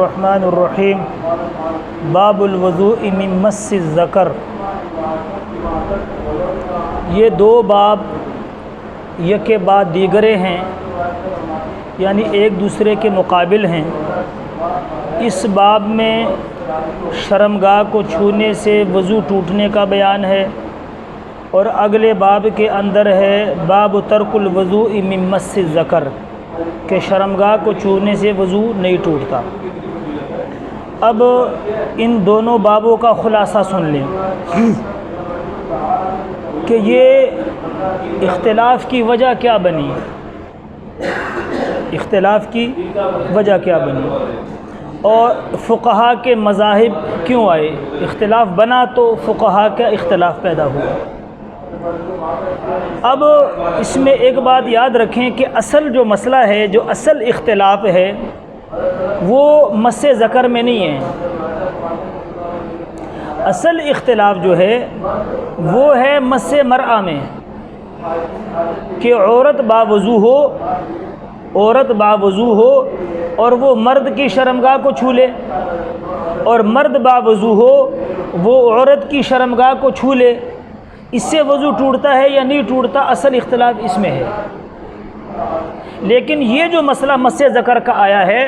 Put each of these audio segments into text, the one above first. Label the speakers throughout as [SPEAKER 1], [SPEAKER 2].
[SPEAKER 1] الرحمن الرحیم باب الوضوء من مس الذکر۔ یہ دو باب یک بعد دیگرے ہیں، یعنی ایک دوسرے کے مقابل ہیں۔ اس باب میں شرمگاہ کو چھونے سے وضو ٹوٹنے کا بیان ہے، اور اگلے باب کے اندر ہے باب ترک الوضوء من مس الذکر، کہ شرمگاہ کو چھونے سے وضو نہیں ٹوٹتا۔ اب ان دونوں بابوں کا خلاصہ سن لیں کہ یہ اختلاف کی وجہ کیا بنی، اختلاف کی وجہ کیا بنی، اور فقہا کے مذاہب کیوں آئے۔ اختلاف بنا تو فقہا کا اختلاف پیدا ہوا۔ اب اس میں ایک بات یاد رکھیں کہ اصل جو مسئلہ ہے، جو اصل اختلاف ہے، وہ مس ذکر میں نہیں ہے۔ اصل اختلاف جو ہے وہ ہے مس مرأہ میں، کہ عورت باوضو ہو، عورت باوضو ہو اور وہ مرد کی شرمگاہ کو چھو لے، اور مرد باوضو ہو وہ عورت کی شرمگاہ کو چھو لے، اس سے وضو ٹوٹتا ہے یا نہیں ٹوٹتا، اصل اختلاف اس میں ہے۔ لیکن یہ جو مسئلہ مس ذکر کا آیا ہے،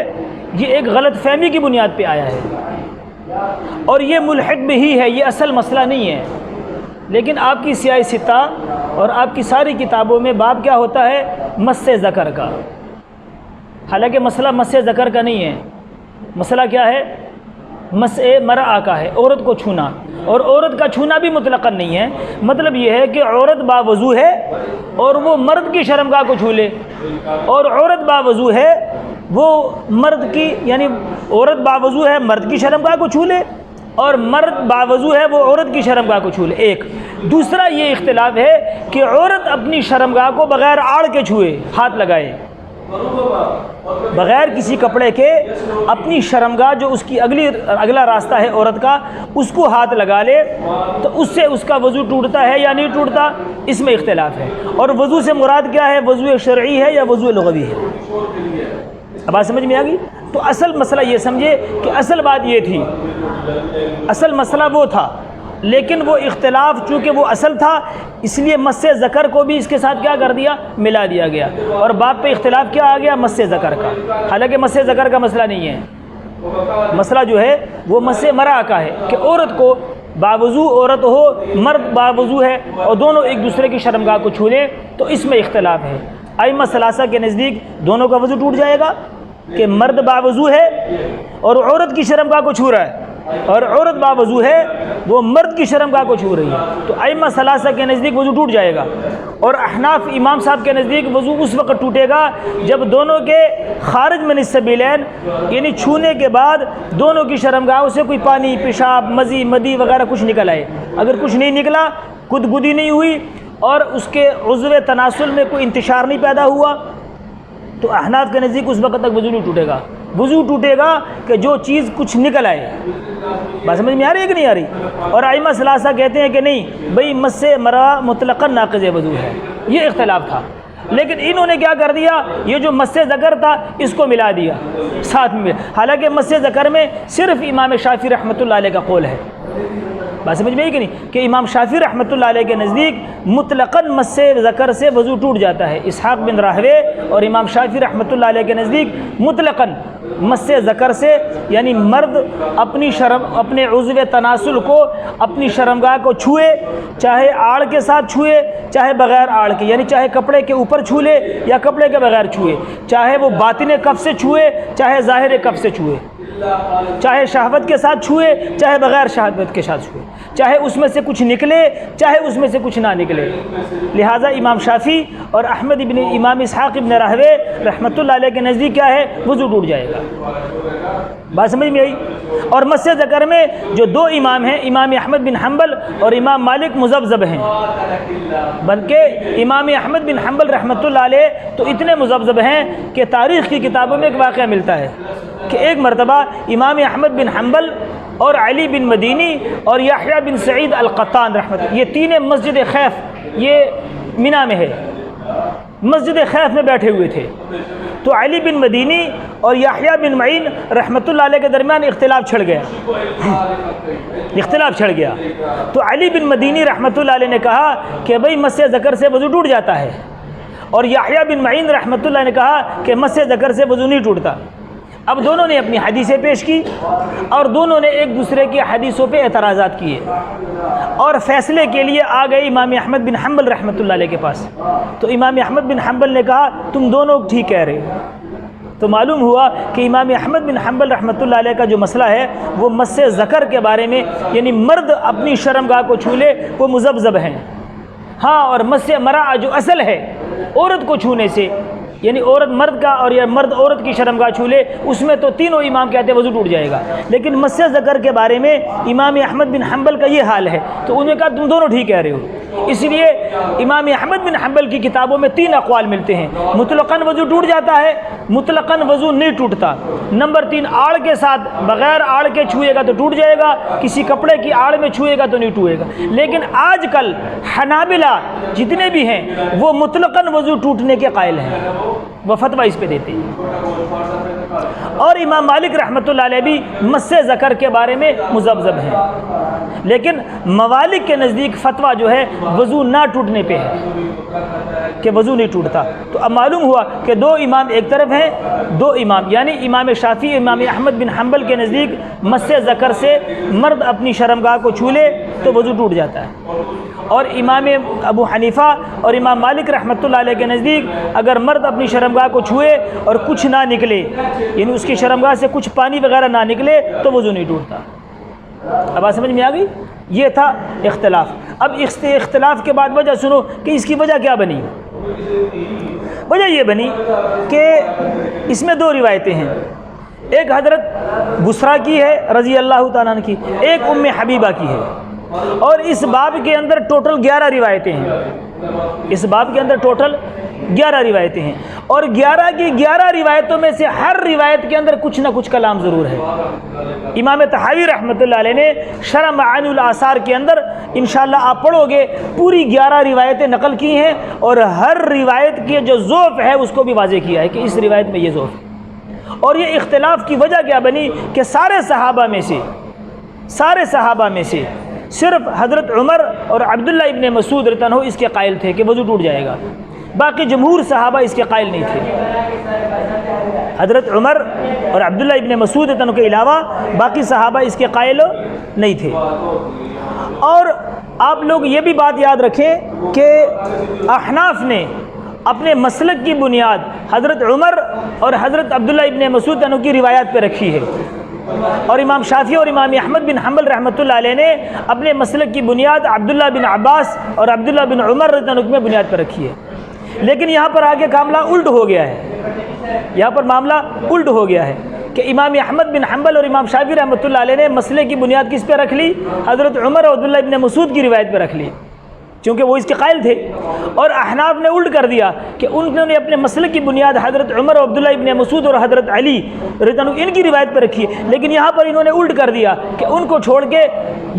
[SPEAKER 1] یہ ایک غلط فہمی کی بنیاد پہ آیا ہے، اور یہ ملحد بھی ہے، یہ اصل مسئلہ نہیں ہے۔ لیکن آپ کی سیاہ ستہ اور آپ کی ساری کتابوں میں باب کیا ہوتا ہے؟ مس ذکر کا، حالانکہ مسئلہ مس ذکر کا نہیں ہے۔ مسئلہ کیا ہے؟ مس مرأہ کا ہے، عورت کو چھونا، اور عورت کا چھونا بھی مطلقاً نہیں ہے۔ مطلب یہ ہے کہ عورت باوضو ہے اور وہ مرد کی شرمگاہ کو چھو لے، اور عورت باوضو ہے وہ مرد کی، یعنی عورت باوضو ہے مرد کی شرمگاہ کو چھو لے، اور مرد باوضو ہے وہ عورت کی شرمگاہ کو چھو لے۔ ایک دوسرا یہ اختلاف ہے کہ عورت اپنی شرمگاہ کو بغیر آڑ کے چھوئے، ہاتھ لگائے، بغیر کسی کپڑے کے اپنی شرمگاہ جو اس کی اگلا راستہ ہے عورت کا، اس کو ہاتھ لگا لے، تو اس سے اس کا وضو ٹوٹتا ہے یا نہیں ٹوٹتا، اس میں اختلاف ہے۔ اور وضو سے مراد کیا ہے؟ وضو شرعی ہے یا وضو لغوی ہے؟ اب بات سمجھ میں آ گئی؟ تو اصل مسئلہ یہ سمجھے کہ اصل بات یہ تھی، اصل مسئلہ وہ تھا، لیکن وہ اختلاف چونکہ وہ اصل تھا، اس لیے مس ذکر کو بھی اس کے ساتھ کیا کر دیا؟ ملا دیا گیا، اور بات پہ اختلاف کیا آ گیا؟ مس ذکر کا۔ حالانکہ مس ذکر کا مسئلہ نہیں ہے، مسئلہ جو ہے وہ مس مرأہ کا ہے، کہ عورت کو باوضو عورت ہو، مرد باوضو ہے، اور دونوں ایک دوسرے کی شرمگاہ کو چھو لیں، تو اس میں اختلاف ہے۔ ائمہ ثلاثہ کے نزدیک دونوں کا وضو ٹوٹ جائے گا، کہ مرد باوضو ہے اور عورت کی شرمگاہ کو چھو رہا ہے، اور عورت باوضو ہے وہ مرد کی شرمگاہ کو چھو رہی ہے، تو ائمہ ثلاثہ کے نزدیک وضو ٹوٹ جائے گا۔ اور احناف امام صاحب کے نزدیک وضو اس وقت ٹوٹے گا جب دونوں کے خارج من السبیلین، یعنی چھونے کے بعد دونوں کی شرمگاہوں سے کوئی پانی، پیشاب، مزی، مدی وغیرہ کچھ نکل آئے۔ اگر کچھ نہیں نکلا، گدگدی نہیں ہوئی، اور اس کے عضو تناسل میں کوئی انتشار نہیں پیدا ہوا، تو احناف کے نزدیک اس وقت تک وضو نہیں ٹوٹے گا۔ وضو ٹوٹے گا کہ جو چیز کچھ نکل آئے۔ بات سمجھ میں آ رہی ہے کہ نہیں آ رہی؟ اور ائمہ ثلاثہ کہتے ہیں کہ نہیں بھئی مس مرأہ مطلقاً ناقض وضو ہے۔ یہ اختلاف تھا، لیکن انہوں نے کیا کر دیا؟ یہ جو مس ذکر تھا اس کو ملا دیا ساتھ میں، حالانکہ مس ذکر میں صرف امام شافعی رحمۃ اللہ علیہ کا قول ہے۔ بات سمجھ میں آئی کہ نہیں؟ کہ امام شافعی رحمۃ اللہ علیہ کے نزدیک مطلقاً مس ذکر سے وضو ٹوٹ جاتا ہے۔ اسحاق بن راہوے اور امام شافعی رحمۃ اللہ علیہ کے نزدیک مطلقاً مس ذکر سے، یعنی مرد اپنے عضو تناسل کو، اپنی شرمگاہ کو چھوئے، چاہے آڑ کے ساتھ چھوئے چاہے بغیر آڑ کے، یعنی چاہے کپڑے کے اوپر چھو لے یا کپڑے کے بغیر چھوئے، چاہے وہ باطن کف سے چھوئے چاہے ظاہر کف سے چھوئے، چاہے شہوت کے ساتھ چھوئے چاہے بغیر شہوت کے ساتھ چھوئے، چاہے اس میں سے کچھ نکلے چاہے اس میں سے کچھ نہ نکلے۔ لہٰذا امام شافعی اور احمد ابن امام اسحاق ابن راہوے رحمۃ اللہ علیہ کے نزدیک کیا ہے؟ وضو ٹوٹ جائے گا۔ بات سمجھ میں آئی؟ اور مس ذکر میں جو دو امام ہیں، امام احمد بن حنبل اور امام مالک، مذبذب ہیں، بلکہ امام احمد بن حنبل رحمۃ اللہ علیہ تو اتنے مذبذب ہیں کہ تاریخ کی کتابوں میں ایک واقعہ ملتا ہے کہ ایک مرتبہ امام احمد بن حنبل اور علی بن مدینی اور یحییٰ بن سعید القطان رحمۃ اللہ، یہ تینیں مسجد خیف، یہ منی میں ہے، مسجد خیف میں بیٹھے ہوئے تھے، تو علی بن مدینی اور یحییٰ بن معین رحمۃ اللہ علیہ کے درمیان اختلاف چھڑ گیا تو علی بن مدینی رحمۃ اللہ علیہ نے کہا کہ بھئی مس ذکر سے وضو ٹوٹ جاتا ہے، اور یحییٰ بن معین رحمۃ اللہ نے کہا کہ مس ذکر سے وضو نہیں ٹوٹتا۔ اب دونوں نے اپنی حدیثیں پیش کی اور دونوں نے ایک دوسرے کی حدیثوں پہ اعتراضات کیے اور فیصلے کے لیے آ گئے امام احمد بن حنبل رحمۃ اللہ علیہ کے پاس۔ تو امام احمد بن حنبل نے کہا تم دونوں ٹھیک کہہ رہے ہو۔ تو معلوم ہوا کہ امام احمد بن حنبل رحمۃ اللہ علیہ کا جو مسئلہ ہے وہ مس ذکر کے بارے میں، یعنی مرد اپنی شرمگاہ کو چھو لے وہ مذبذب ہیں، ہاں، اور مس مرا جو اصل ہے عورت کو چھونے سے، یعنی عورت مرد کا اور یا مرد عورت کی شرمگاہ چھو لے، اس میں تو تینوں امام کہتے ہیں وضو ٹوٹ جائے گا، لیکن مس ذکر کے بارے میں امام احمد بن حنبل کا یہ حال ہے، تو انہوں نے کہا تم دونوں ٹھیک کہہ رہے ہو۔ اس لیے امام احمد بن حنبل کی کتابوں میں 3 اقوال ملتے ہیں، مطلقاً وضو ٹوٹ جاتا ہے، مطلقاً وضو نہیں ٹوٹتا، نمبر 3 آڑ کے ساتھ بغیر آڑ کے چھوئے گا تو ٹوٹ جائے گا، کسی کپڑے کی آڑ میں چھوئے گا تو نہیں ٹوٹے گا۔ لیکن آج کل حنابلہ جتنے بھی ہیں وہ مطلقاً وضو ٹوٹنے کے قائل ہیں، وہ فتویٰ اس پہ دیتے ہیں، اور امام مالک رحمۃ اللہ علیہ بھی مس ذکر کے بارے میں مذبذب ہیں، لیکن موالک کے نزدیک فتویٰ جو ہے وضو نہ ٹوٹنے پہ ہے کہ وضو نہیں ٹوٹتا۔ تو اب معلوم ہوا کہ 2 امام ایک طرف ہیں، 2 امام یعنی امام شافعی امام احمد بن حنبل کے نزدیک مس ذکر سے مرد اپنی شرمگاہ کو چھو لے تو وضو ٹوٹ جاتا ہے، اور امام ابو حنیفہ اور امام مالک رحمۃ اللہ علیہ کے نزدیک اگر مرد اپنی شرمگاہ کو چھوئے اور کچھ نہ نکلے، یعنی اس کی شرمگاہ سے کچھ پانی وغیرہ نہ نکلے تو وضو نہیں ٹوٹتا۔ اب بات سمجھ میں آ گئی؟ یہ تھا اختلاف۔ اب اختلاف کے بعد وجہ سنو کہ اس کی وجہ کیا بنی۔ وجہ یہ بنی کہ اس میں 2 روایتیں ہیں، ایک حضرت بصرہ کی ہے رضی اللہ تعالیٰ عنہ کی، ایک ام حبیبہ کی ہے، اور اس باب کے اندر ٹوٹل 11 روایتیں ہیں، اس باب کے اندر ٹوٹل 11 روایتیں ہیں، اور 11 کی 11 روایتوں میں سے ہر روایت کے اندر کچھ نہ کچھ کلام ضرور ہے۔ امام طحاوی رحمۃ اللہ علیہ نے شرح معانی الاثار کے اندر انشاءاللہ آپ پڑھو گے پوری 11 روایتیں نقل کی ہیں، اور ہر روایت کے جو ضعف ہے اس کو بھی واضح کیا ہے کہ اس روایت میں یہ ضعف ہے۔ اور یہ اختلاف کی وجہ کیا بنی کہ سارے صحابہ میں سے صرف حضرت عمر اور عبداللہ ابن مسعود رضی اللہ عنہ اس کے قائل تھے کہ وضو ٹوٹ جائے گا، باقی جمہور صحابہ اس کے قائل نہیں تھے۔ حضرت عمر اور عبداللہ ابن مسعود رضی اللہ عنہ کے علاوہ باقی صحابہ اس کے قائل نہیں تھے۔ اور آپ لوگ یہ بھی بات یاد رکھیں کہ احناف نے اپنے مسلک کی بنیاد حضرت عمر اور حضرت عبداللہ ابن مسعود رضی اللہ عنہ کی روایت پہ رکھی ہے، اور امام شافعی اور امام احمد بن حنبل رحمۃ اللہ علیہ نے اپنے مسلک کی بنیاد عبداللہ بن عباس اور عبداللہ بن عمر رضی اللہ عنہ میں بنیاد پر رکھی ہے۔ لیکن یہاں پر آگے معاملہ الٹ ہو گیا ہے، کہ امام احمد بن حنبل اور امام شافعی رحمۃ اللہ علیہ نے مسئلے کی بنیاد کس پہ رکھ لی؟ حضرت عمر اور عبداللہ ابن مسعود کی روایت پہ رکھ لی، چونکہ وہ اس کے قائل تھے، اور احناف نے الٹ کر دیا کہ انہوں نے اپنے مسئلے کی بنیاد حضرت عمر اور عبداللہ ابن مسعود اور حضرت علی رضی اللہ عنہ ان کی روایت پہ رکھی ہے، لیکن یہاں پر انہوں نے الٹ کر دیا کہ ان کو چھوڑ کے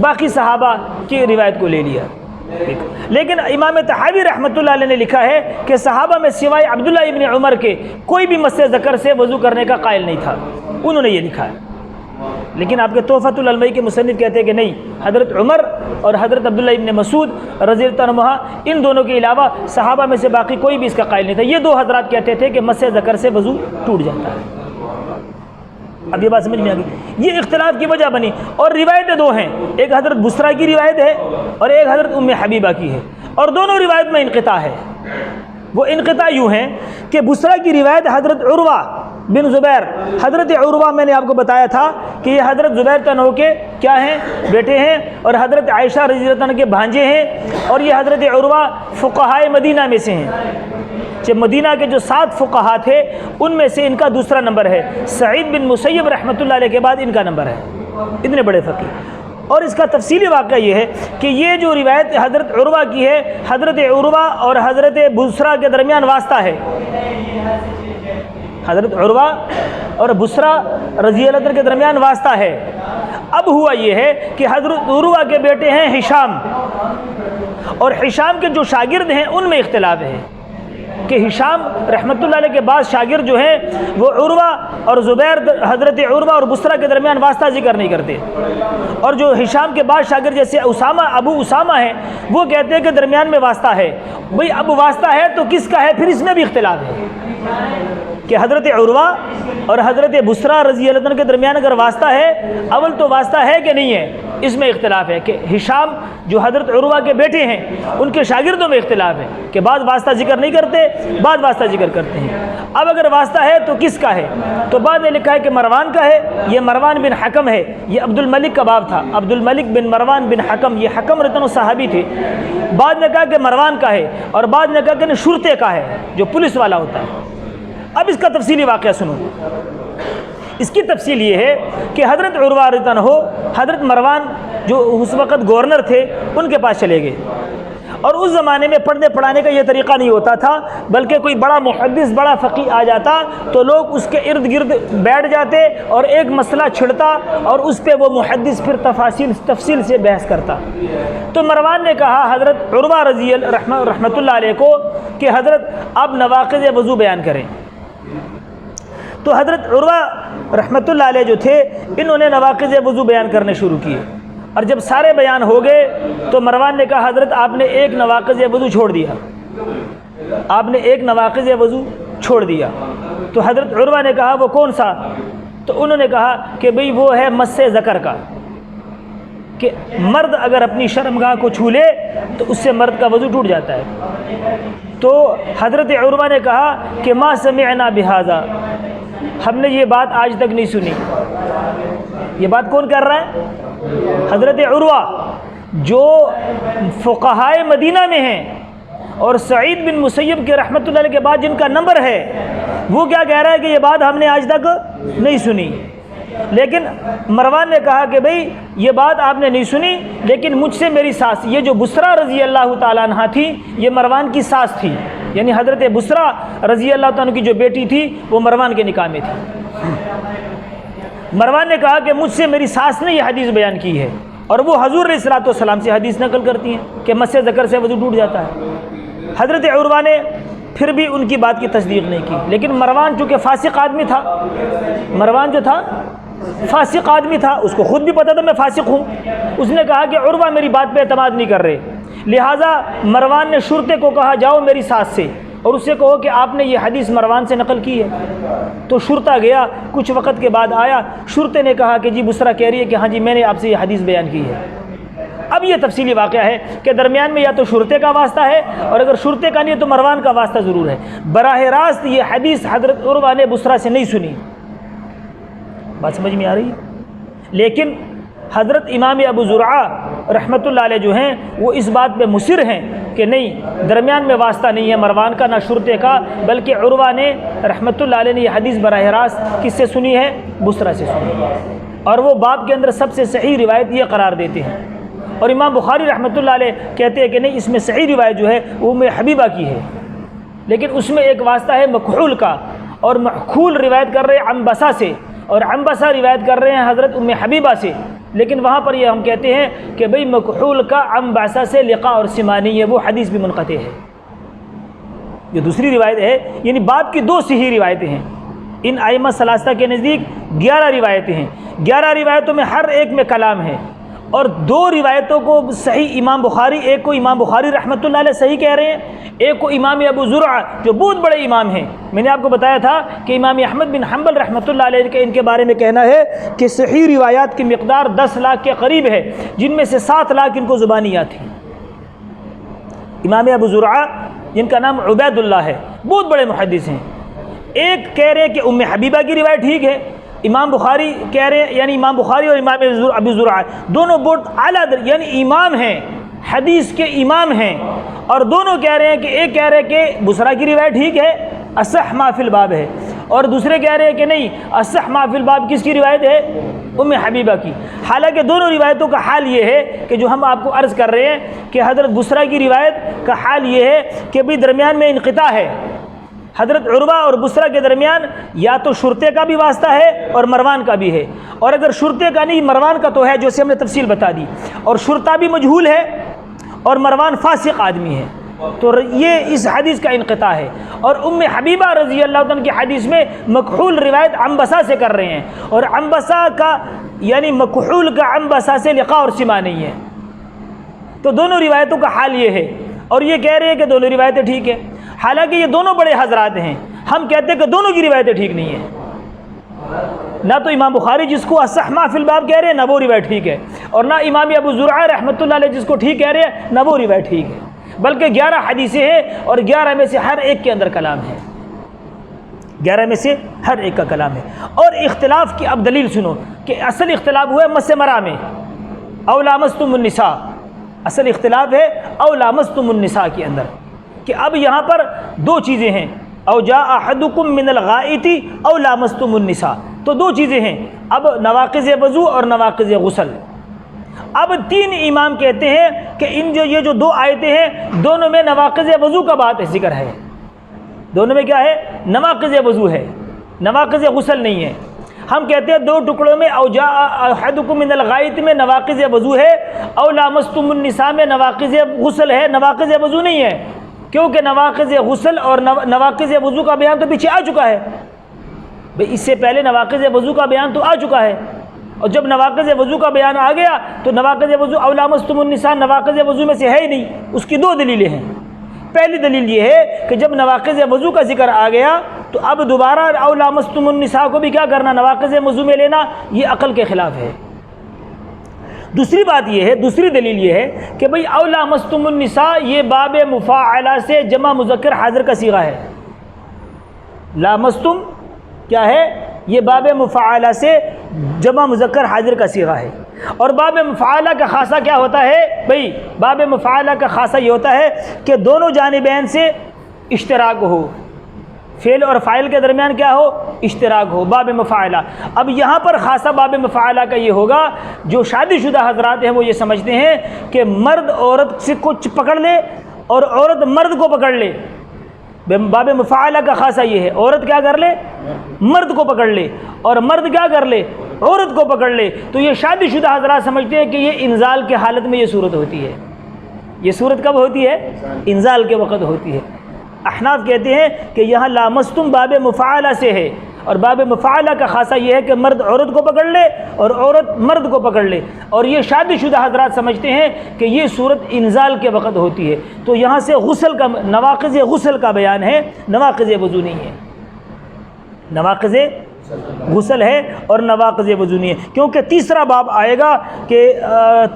[SPEAKER 1] باقی صحابہ کی روایت کو لے لیا۔ لیکن امام طحاوی رحمۃ اللہ علیہ نے لکھا ہے کہ صحابہ میں سوائے عبداللہ ابن عمر کے کوئی بھی مس ذکر سے وضو کرنے کا قائل نہیں تھا، انہوں نے یہ لکھا ہے۔ لیکن آپ کے تحفۃ العلمی کے مصنف کہتے ہیں کہ نہیں، حضرت عمر اور حضرت عبداللہ ابن مسعود رضی اللہ عنہ ان دونوں کے علاوہ صحابہ میں سے باقی کوئی بھی اس کا قائل نہیں تھا۔ یہ 2 حضرات کہتے تھے کہ مس ذکر سے وضو ٹوٹ جاتا ہے۔ اب یہ بات سمجھ میں آ گئی، یہ اختلاف کی وجہ بنی، اور روایتیں 2 ہیں، ایک حضرت بصرہ کی روایت ہے اور ایک حضرت ام حبیبہ کی ہے، اور دونوں روایت میں انقطاع ہے۔ وہ انقطاع یوں ہیں کہ بصرہ کی روایت حضرت عروہ بن زبیر، حضرت عروہ میں نے آپ کو بتایا تھا کہ یہ حضرت زبیر تنہو کے کیا ہیں؟ بیٹے ہیں، اور حضرت عائشہ رضی اللہ عنہ کے بھانجے ہیں، اور یہ حضرت عروہ فقہائے مدینہ میں سے ہیں۔ جب مدینہ کے جو 7 فقہا تھے ان میں سے ان کا دوسرا نمبر ہے، سعید بن مسیب رحمۃ اللہ علیہ کے بعد ان کا نمبر ہے، اتنے بڑے فقیہ۔ اور اس کا تفصیلی واقعہ یہ ہے کہ یہ جو روایت حضرت عروہ کی ہے، حضرت عروہ اور حضرت بصرہ کے درمیان واسطہ ہے، حضرت عروہ اور بصرہ رضی اللہ عنہ کے درمیان واسطہ ہے۔ اب ہوا یہ ہے کہ حضرت عروہ کے بیٹے ہیں ہشام، اور ہشام کے جو شاگرد ہیں ان میں اختلاف ہے، کہ ہشام رحمۃ اللہ علیہ کے بعض شاگرد جو ہیں وہ عروہ اور زبیر، حضرت عروہ اور بصرہ کے درمیان واسطہ ذکر نہیں کرتے، اور جو ہشام کے بعض شاگرد جیسے ابو اسامہ ہیں وہ کہتے ہیں کہ درمیان میں واسطہ ہے۔ بھئی اب واسطہ ہے تو کس کا ہے؟ پھر اس میں بھی اختلاف ہے کہ حضرت عروہ اور حضرت بصرہ رضی اللہ عنہ کے درمیان اگر واسطہ ہے، اول تو واسطہ ہے کہ نہیں ہے، اس میں اختلاف ہے کہ ہشام جو حضرت عروہ کے بیٹے ہیں ان کے شاگردوں میں اختلاف ہے کہ بعض واسطہ ذکر نہیں کرتے، بعض واسطہ ذکر کرتے ہیں۔ اب اگر واسطہ ہے تو کس کا ہے؟ تو بعد نے لکھا ہے کہ مروان کا ہے، یہ مروان بن حکم ہے، یہ عبد الملک کا باب تھا، عبد الملک بن مروان بن حکم، یہ حکم رتن صحابی تھے۔ بعد نے کہا کہ مروان کا ہے، اور بعد نے کہا کہ شرطے کا ہے جو پولیس والا ہوتا ہے۔ اب اس کا تفصیلی واقعہ سنو۔ اس کی تفصیل یہ ہے کہ حضرت عروہ رضی اللہ عنہ حضرت مروان جو اس وقت گورنر تھے ان کے پاس چلے گئے، اور اس زمانے میں پڑھنے پڑھانے کا یہ طریقہ نہیں ہوتا تھا، بلکہ کوئی بڑا محدث بڑا فقیہ آ جاتا تو لوگ اس کے ارد گرد بیٹھ جاتے اور ایک مسئلہ چھڑتا اور اس پہ وہ محدث پھر تفصیل سے بحث کرتا۔ تو مروان نے کہا حضرت عروہ رضی رحمۃ اللہ علیہ کو کہ حضرت آپ نواقض وضو بیان کریں۔ تو حضرت عروہ رحمۃ اللہ علیہ جو تھے انہوں نے نواقض وضو بیان کرنے شروع کیے، اور جب سارے بیان ہو گئے تو مروان نے کہا حضرت آپ نے ایک نواقض وضو چھوڑ دیا، آپ نے ایک نواقض وضو چھوڑ دیا۔ تو حضرت عروہ نے کہا وہ کون سا؟ تو انہوں نے کہا کہ بھئی وہ ہے مس ذکر کا، کہ مرد اگر اپنی شرمگاہ کو چھو لے تو اس سے مرد کا وضو ٹوٹ جاتا ہے۔ تو حضرت عروہ نے کہا کہ ما سمعنا بہذا، ہم نے یہ بات آج تک نہیں سنی۔ یہ بات کون کر رہا ہے؟ حضرت عروہ جو فقہائے مدینہ میں ہیں اور سعید بن مسیب کے رحمۃ اللہ علیہ کے بعد جن کا نمبر ہے، وہ کیا کہہ رہا ہے کہ یہ بات ہم نے آج تک نہیں سنی۔ لیکن مروان نے کہا کہ بھئی یہ بات آپ نے نہیں سنی، لیکن مجھ سے میری ساس، یہ جو بصرہ رضی اللہ تعالیٰ عنہ تھی یہ مروان کی ساس تھی، یعنی حضرت بصرہ رضی اللہ تعالیٰ عنہ کی جو بیٹی تھی وہ مروان کے نکاح میں تھی۔ مروان نے کہا کہ مجھ سے میری ساس نے یہ حدیث بیان کی ہے، اور وہ حضور علیہ الصلوۃ والسلام سے حدیث نقل کرتی ہیں کہ مس ذکر سے وضو ٹوٹ جاتا ہے۔ حضرت عروہ نے پھر بھی ان کی بات کی تصدیق نہیں کی، لیکن مروان چونکہ فاسق آدمی تھا، مروان جو تھا فاسق آدمی تھا، اس کو خود بھی پتا تھا میں فاسق ہوں، اس نے کہا کہ عروہ میری بات پہ اعتماد نہیں کر رہے، لہٰذا مروان نے شرطے کو کہا جاؤ میری ساس سے اور اس سے کہو کہ آپ نے یہ حدیث مروان سے نقل کی ہے۔ تو شرطہ گیا، کچھ وقت کے بعد آیا، شرطے نے کہا کہ جی بصرہ کہہ رہی ہے کہ ہاں جی میں نے آپ سے یہ حدیث بیان کی ہے۔ اب یہ تفصیلی واقعہ ہے کہ درمیان میں یا تو شرطے کا واسطہ ہے، اور اگر شرطے کا نہیں ہے تو مروان کا واسطہ ضرور ہے۔ براہ راست یہ حدیث حضرت عروہ نے بصرہ سے نہیں سنی، بات سمجھ میں آ رہی ہے؟ لیکن حضرت امام ابو زرعہ رحمۃ اللہ علیہ جو ہیں وہ اس بات پہ مصر ہیں کہ نہیں، درمیان میں واسطہ نہیں ہے مروان کا نہ شرطے کا، بلکہ عروہ نے رحمۃ اللہ علیہ نے یہ حدیث براہ راست کس سے سنی ہے؟ بصرہ سے سنی ہے، اور وہ باب کے اندر سب سے صحیح روایت یہ قرار دیتے ہیں۔ اور امام بخاری رحمۃ اللہ علیہ کہتے ہیں کہ نہیں، اس میں صحیح روایت جو ہے وہ ام حبیبہ کی ہے، لیکن اس میں ایک واسطہ ہے مکحول کا، اور مکحول روایت کر رہے ہیں عنبسہ سے، اور عنبسہ روایت کر رہے ہیں حضرت ام حبیبہ سے، لیکن وہاں پر یہ ہم کہتے ہیں کہ بھئی مکحول کا عنبسہ سے لقاء اور سمانی ہے، وہ حدیث بھی منقطع ہے۔ یہ دوسری روایت ہے، یعنی باب کی دو صحیح روایتیں ہیں۔ ان ائمہ ثلاثہ کے نزدیک 11 روایتیں ہیں، 11 روایتوں میں ہر ایک میں کلام ہے، اور 2 روایتوں کو صحیح امام بخاری، ایک کو امام بخاری رحمۃ اللہ علیہ صحیح کہہ رہے ہیں، ایک کو امام ابو زرعہ جو بہت بڑے امام ہیں، میں نے آپ کو بتایا تھا کہ امام احمد بن حنبل رحمۃ اللہ علیہ کے ان کے بارے میں کہنا ہے کہ صحیح روایات کی مقدار 10 لاکھ کے قریب ہے، جن میں سے 7 لاکھ ان کو زبانیات ہیں۔ امام ابو زرعہ جن کا نام عبید اللہ ہے، بہت بڑے محدث ہیں، ایک کہہ رہے ہیں کہ ام حبیبہ کی روایت ٹھیک ہے، امام بخاری کہہ رہے ہیں، یعنی امام بخاری اور امام ابو زرعہ دونوں بہت اعلیٰ یعنی امام ہیں، حدیث کے امام ہیں، اور دونوں کہہ رہے ہیں کہ ایک کہہ رہے ہیں کہ بصرہ کی روایت ٹھیک ہے، اصح ما فی الباب ہے، اور دوسرے کہہ رہے ہیں کہ نہیں، اصح ما فی الباب کس کی روایت ہے؟ ام حبیبہ کی۔ حالانکہ دونوں روایتوں کا حال یہ ہے کہ جو ہم آپ کو عرض کر رہے ہیں کہ حضرت بصرہ کی روایت کا حال یہ ہے کہ بھی درمیان میں انقطاع ہے، حضرت عروہ اور بصرہ کے درمیان یا تو شرطے کا بھی واسطہ ہے اور مروان کا بھی ہے، اور اگر شرطے کا نہیں مروان کا تو ہے، جیسے ہم نے تفصیل بتا دی، اور شرطہ بھی مجہول ہے اور مروان فاسق آدمی ہے، تو یہ اس حدیث کا انقطاع ہے۔ اور ام حبیبہ رضی اللہ عنہ کی حدیث میں مکحول روایت عنبسہ سے کر رہے ہیں، اور عنبسہ کا یعنی مکحول کا عنبسہ سے لقاء اور سما نہیں ہے۔ تو دونوں روایتوں کا حال یہ ہے، اور یہ کہہ رہے ہیں کہ دونوں روایتیں ٹھیک ہیں، حالانکہ یہ دونوں بڑے حضرات ہیں۔ ہم کہتے ہیں کہ دونوں کی روایتیں ٹھیک نہیں ہیں، نہ تو امام بخاری جس کو اصح ما فی الباب کہہ رہے ہیں نہ وہ روایت ٹھیک ہے، اور نہ امام ابو زرعہ رحمۃ اللہ علیہ جس کو ٹھیک کہہ رہے ہیں نہ وہ روایت ٹھیک ہے، بلکہ 11 حدیثیں ہیں، اور 11 میں سے ہر ایک کے اندر کلام ہے، 11 میں سے ہر ایک کا کلام ہے۔ اور اختلاف کی اب دلیل سنو کہ اصل اختلاف ہوا ہے مس مرا میں، او لامستم النساء، اصل اختلاف ہے او لامستم النساء کے اندر، کہ اب یہاں پر دو چیزیں ہیں، او جاء احدکم من الغائط او لامستم النساء، تو دو چیزیں ہیں، اب نواقض وضو اور نواقض غسل۔ اب 3 امام کہتے ہیں کہ یہ جو 2 آیتیں ہیں دونوں میں نواقض وضو کا بات ذکر ہے، دونوں میں کیا ہے؟ نواقض وضو ہے، نواقض غسل نہیں ہے۔ ہم کہتے ہیں 2 ٹکڑوں میں او جاء احدکم من الغائط میں نواقض وضو ہے، او لامستم النساء میں نواقض غسل ہے، نواقض وضو نہیں ہے، کیونکہ نواقض غسل اور نواقض وضو کا بیان تو پیچھے آ چکا ہے بھئی، اس سے پہلے نواقض وضو کا بیان تو آ چکا ہے، اور جب نواقض وضو کا بیان آ گیا تو نواقض وضو او لامستم النساء نواقض وضو میں سے ہے ہی نہیں۔ اس کی 2 دلیلیں ہیں۔ پہلی دلیل یہ ہے کہ جب نواقض وضو کا ذکر آ گیا تو اب دوبارہ او لامستم النساء کو بھی کیا کرنا؟ نواقض وضو میں لینا، یہ عقل کے خلاف ہے۔ دوسری بات یہ ہے، دوسری دلیل یہ ہے کہ بھئی او لامستم النساء یہ باب مفاعلہ سے جمع مذکر حاضر کا صیغہ ہے۔ لامستم کیا ہے؟ یہ باب مفاعلہ سے جمع مذکر حاضر کا صیغہ ہے، اور باب مفاعلہ کا خاصہ کیا ہوتا ہے بھئی؟ باب مفاعلہ کا خاصہ یہ ہوتا ہے کہ دونوں جانبین سے اشتراک ہو، فعل اور فاعل کے درمیان کیا ہو؟ اشتراک ہو، باب مفاعلہ۔ اب یہاں پر خاصہ باب مفاعلہ کا یہ ہوگا، جو شادی شدہ حضرات ہیں وہ یہ سمجھتے ہیں کہ مرد عورت سے کچھ پکڑ لے اور عورت مرد کو پکڑ لے، باب مفاعلہ کا خاصہ یہ ہے، عورت کیا کر لے؟ مرد کو پکڑ لے، اور مرد کیا کر لے؟ عورت کو پکڑ لے۔ تو یہ شادی شدہ حضرات سمجھتے ہیں کہ یہ انزال کے حالت میں یہ صورت ہوتی ہے۔ یہ صورت کب ہوتی ہے؟ انزال کے وقت ہوتی ہے۔ احناف کہتے ہیں کہ یہاں لامستم باب مفاعلہ سے ہے، اور باب مفاعلہ کا خاصہ یہ ہے کہ مرد عورت کو پکڑ لے اور عورت مرد کو پکڑ لے، اور یہ شادی شدہ حضرات سمجھتے ہیں کہ یہ صورت انزال کے وقت ہوتی ہے۔ تو یہاں سے غسل کا نواقض غسل کا بیان ہے، نواقض وضو نہیں ہے، نواقض غسل ہے اور نواقض وضو نہیں ہے، کیونکہ تیسرا باب آئے گا کہ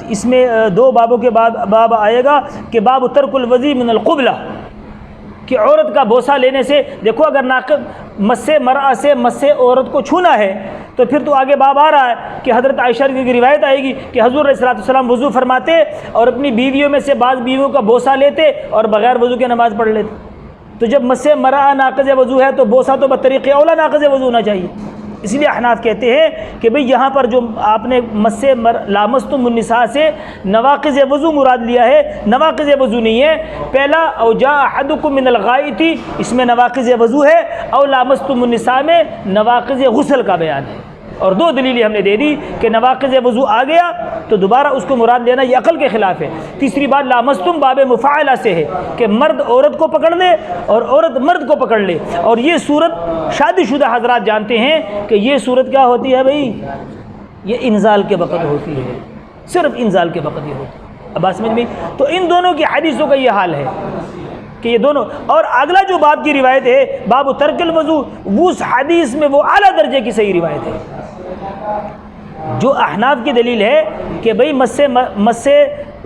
[SPEAKER 1] اس میں 2 بابوں کے بعد باب آئے گا کہ باب ترک الوضی من القبلہ، کہ عورت کا بوسہ لینے سے، دیکھو اگر ناقض مس مرأہ سے مس عورت کو چھونا ہے تو پھر تو آگے باب آ رہا ہے کہ حضرت عائشہ کی روایت آئے گی کہ حضور علیہ الصلوۃ والسلام وضو فرماتے اور اپنی بیویوں میں سے بعض بیویوں کا بوسہ لیتے اور بغیر وضو کے نماز پڑھ لیتے۔ تو جب مس مرأہ ناقض وضو ہے تو بوسہ تو بطریق اولا ناقض وضو ہونا چاہیے۔ اس لیے احناف کہتے ہیں کہ بھئی یہاں پر جو آپ نے لامستم النساء سے نواقض وضو مراد لیا ہے، نواقض وضو نہیں ہے۔ پہلا او جاء احدکم من الغائط، اس میں نواقض وضو ہے، او لامستم النساء میں نواقض غسل کا بیان ہے، اور 2 دلیلیں ہم نے دے دی کہ نواقض وضو آ گیا تو دوبارہ اس کو مراد لینا یہ عقل کے خلاف ہے۔ تیسری بات لامستم باب مفاعلہ سے ہے کہ مرد عورت کو پکڑ لے اور عورت مرد کو پکڑ لے، اور یہ صورت شادی شدہ حضرات جانتے ہیں کہ یہ صورت کیا ہوتی ہے بھئی؟ یہ انزال کے وقت ہوتی ہے، صرف انزال کے وقت یہ ہوتی ہے۔ اب بات سمجھ میں؟ تو ان دونوں کی حدیثوں کا یہ حال ہے کہ یہ دونوں، اور اگلا جو باب کی روایت ہے باب ترک الوضو، اس حدیث میں وہ اعلیٰ درجے کی صحیح روایت ہے۔ جو احناف کی دلیل ہے کہ بھئی مس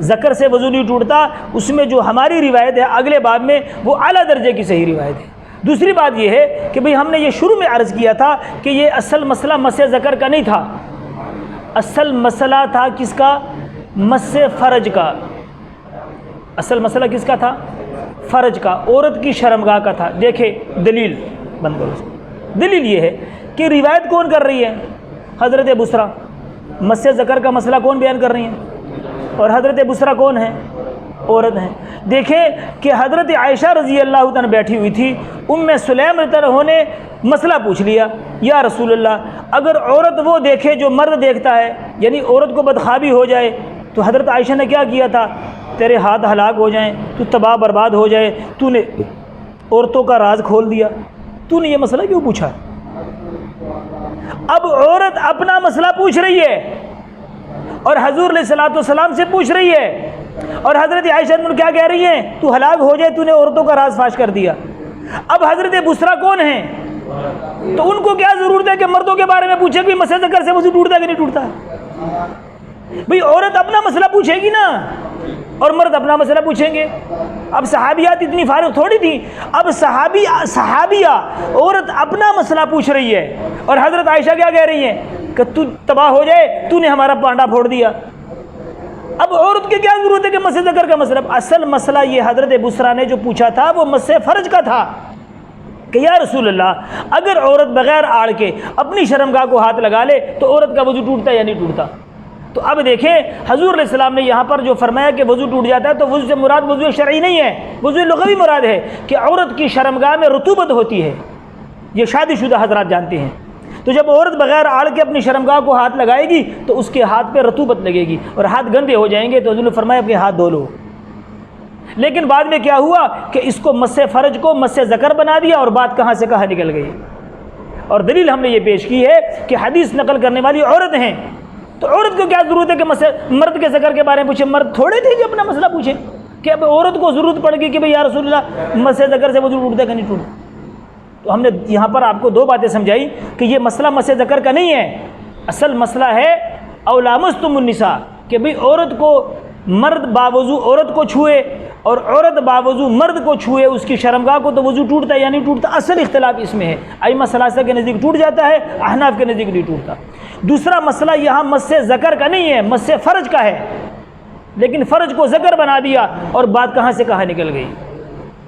[SPEAKER 1] ذکر سے وضو نہیں ٹوٹتا، اس میں جو ہماری روایت ہے اگلے باب میں وہ اعلیٰ درجے کی صحیح روایت ہے۔ دوسری بات یہ ہے کہ بھئی ہم نے یہ شروع میں عرض کیا تھا کہ یہ اصل مسئلہ مس ذکر کا نہیں تھا، اصل مسئلہ تھا کس کا؟ مس فرج کا۔ اصل مسئلہ کس کا تھا؟ فرج کا، عورت کی شرمگاہ کا تھا۔ دیکھیں دلیل بند کرو، دلیل یہ ہے کہ روایت کون کر رہی ہے؟ حضرت بصرہ۔ مس ذکر کا مسئلہ کون بیان کر رہی ہیں؟ اور حضرت بصرہ کون ہیں؟ عورت ہیں۔ دیکھیں کہ حضرت عائشہ رضی اللہ عنہ بیٹھی ہوئی تھی، ام سلیم رضی اللہ عنہ نے مسئلہ پوچھ لیا، یا رسول اللہ اگر عورت وہ دیکھے جو مرد دیکھتا ہے، یعنی عورت کو بدخوابی ہو جائے، تو حضرت عائشہ نے کیا کیا تھا؟ تیرے ہاتھ ہلاک ہو جائیں، تو تباہ برباد ہو جائے، تو نے عورتوں کا راز کھول دیا، تو نے یہ مسئلہ کیوں پوچھا؟ اب عورت اپنا مسئلہ پوچھ رہی ہے اور حضور علیہ الصلوۃ والسلام سے پوچھ رہی ہے، اور حضرت عائشہ کیا کہہ رہی ہیں؟ تو ہلاک ہو جائے، تو نے عورتوں کا راز فاش کر دیا۔ اب حضرت بصریٰ کون ہیں؟ تو ان کو کیا ضرورت ہے کہ مردوں کے بارے میں پوچھے کہ مسح ذکر سے وضو ٹوٹتا ہے کہ نہیں ٹوٹتا؟ بھئی عورت اپنا مسئلہ پوچھے گی نا، اور مرد اپنا مسئلہ پوچھیں گے۔ اب صحابیات اتنی فارغ تھوڑی تھی، اب صحابیہ عورت اپنا مسئلہ پوچھ رہی ہے، اور حضرت عائشہ کیا کہہ رہی ہیں کہ تو تباہ ہو جائے، تو نے ہمارا پانڈا پھوڑ دیا۔ اب عورت کی کیا ضرورت ہے کہ مسح ذکر کا مسئلہ؟ اصل مسئلہ یہ حضرت بصریٰ نے جو پوچھا تھا وہ مسح فرج کا تھا کہ یا رسول اللہ، اگر عورت بغیر آڑ کے اپنی شرمگاہ کو ہاتھ لگا لے تو عورت کا وضو ٹوٹتا ہے یا نہیں ٹوٹتا؟ تو اب دیکھیں حضور علیہ السلام نے یہاں پر جو فرمایا کہ وضو ٹوٹ جاتا ہے، تو وضو سے مراد وضو شرعی نہیں ہے، وضو لغوی مراد ہے کہ عورت کی شرمگاہ میں رطوبت ہوتی ہے، یہ شادی شدہ حضرات جانتے ہیں۔ تو جب عورت بغیر آڑ کے اپنی شرمگاہ کو ہاتھ لگائے گی تو اس کے ہاتھ پہ رطوبت لگے گی اور ہاتھ گندے ہو جائیں گے، تو حضور نے فرمایا اپنے ہاتھ دھو لو۔ لیکن بعد میں کیا ہوا کہ اس کو مسح فرج کو مسح ذکر بنا دیا، اور بات کہاں سے کہاں نکل گئی۔ اور دلیل ہم نے یہ پیش کی ہے کہ حدیث نقل کرنے والی عورت ہیں، تو عورت کو کیا ضرورت ہے کہ مرد کے ذکر کے بارے میں پوچھے؟ مرد تھوڑے تھے جو اپنا مسئلہ پوچھے، کہ اب عورت کو ضرورت پڑ گئی کہ بھئی یا رسول اللہ مسح ذکر سے وضو ٹوٹتا ہے کہ نہیں ٹوٹتا؟ تو ہم نے یہاں پر آپ کو دو باتیں سمجھائی کہ یہ مسئلہ مسح ذکر کا نہیں ہے، اصل مسئلہ ہے او لامستم النساء، کہ بھئی عورت کو مرد باوضو عورت کو چھوئے اور عورت باوضو مرد کو چھوئے اس کی شرمگاہ کو، تو وضو ٹوٹتا ہے یا نہیں ٹوٹتا؟ اصل اختلاف اس میں ہے، ائمہ ثلاثہ کے نزدیک ٹوٹ جاتا ہے، احناف کے نزدیک نہیں ٹوٹتا۔ دوسرا مسئلہ یہاں مسح ذکر کا نہیں ہے، مسح فرج کا ہے، لیکن فرج کو ذکر بنا دیا اور بات کہاں سے کہاں نکل گئی۔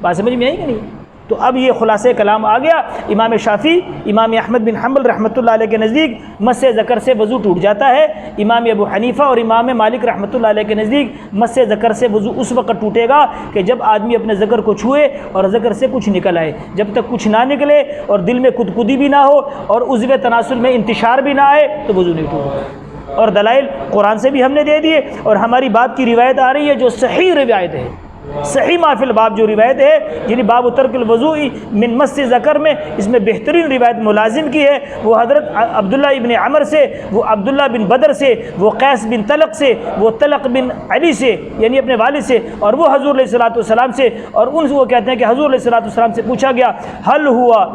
[SPEAKER 1] بات سمجھ میں آئی کہ نہیں؟ تو اب یہ خلاصہ کلام آ گیا، امام شافعی، امام احمد بن حنبل رحمۃ اللہ علیہ کے نزدیک مسح ذکر سے وضو ٹوٹ جاتا ہے، امام ابو حنیفہ اور امام مالک رحمۃ اللہ علیہ کے نزدیک مسح ذکر سے وضو اس وقت ٹوٹے گا کہ جب آدمی اپنے ذکر کو چھوئے اور ذکر سے کچھ نکل آئے، جب تک کچھ نہ نکلے اور دل میں کدکدی بھی نہ ہو اور عضو تناسل میں انتشار بھی نہ آئے تو وضو نہیں ٹوٹتا۔ اور دلائل قرآن سے بھی ہم نے دے دیے، اور ہماری بات کی روایت آ رہی ہے جو صحیح روایت ہے، صحیح محفل باب جو روایت ہے، یعنی باب ترک الوضوء من مس ذکر میں، اس میں بہترین روایت ملازم کی ہے، وہ حضرت عبداللہ ابن عمر سے، وہ عبداللہ بن بدر سے، وہ قیس بن طلق سے، وہ طلق بن علی سے، یعنی اپنے والد سے، اور وہ حضور علیہ الصلوۃ والسلام سے، اور ان سے وہ کہتے ہیں کہ حضور علیہ الصلوۃ والسلام سے پوچھا گیا حل ہوا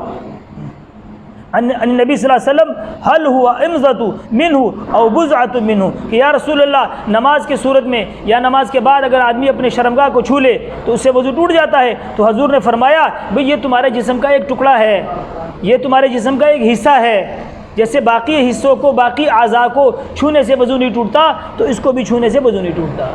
[SPEAKER 1] نبی صلی اللہ علیہ وسلم حل ہوا امزۃ منہ او بضعۃ منہ، کہ یا رسول اللہ نماز کی صورت میں یا نماز کے بعد اگر آدمی اپنے شرمگاہ کو چھو لے تو اس سے وضو ٹوٹ جاتا ہے؟ تو حضور نے فرمایا بھئی یہ تمہارے جسم کا ایک ٹکڑا ہے، یہ تمہارے جسم کا ایک حصہ ہے، جیسے باقی حصوں کو باقی اعضاء کو چھونے سے وضو نہیں ٹوٹتا تو اس کو بھی چھونے سے وضو نہیں ٹوٹتا۔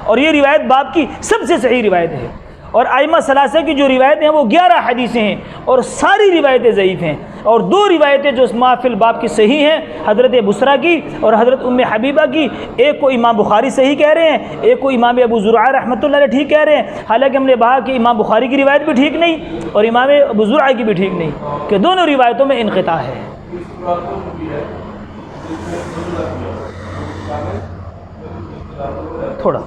[SPEAKER 1] اور یہ روایت باب کی سب سے صحیح روایت ہے، اور ائمہ ثلاثہ کی جو روایتیں ہیں وہ 11 حدیثیں ہیں، اور ساری روایتیں ضعیف ہیں، اور 2 روایتیں جو محفل باب کی صحیح ہیں، حضرت بصریٰ کی اور حضرت ام حبیبہ کی، ایک کو امام بخاری صحیح کہہ رہے ہیں، ایک کو امام ابو زرعہ رحمۃ اللہ علیہ ٹھیک کہہ رہے ہیں، حالانکہ ہم نے کہا کہ امام بخاری کی روایت بھی ٹھیک نہیں اور امام ابو زرعہ کی بھی ٹھیک نہیں، کہ دونوں روایتوں میں انقطاع ہے۔ تھوڑا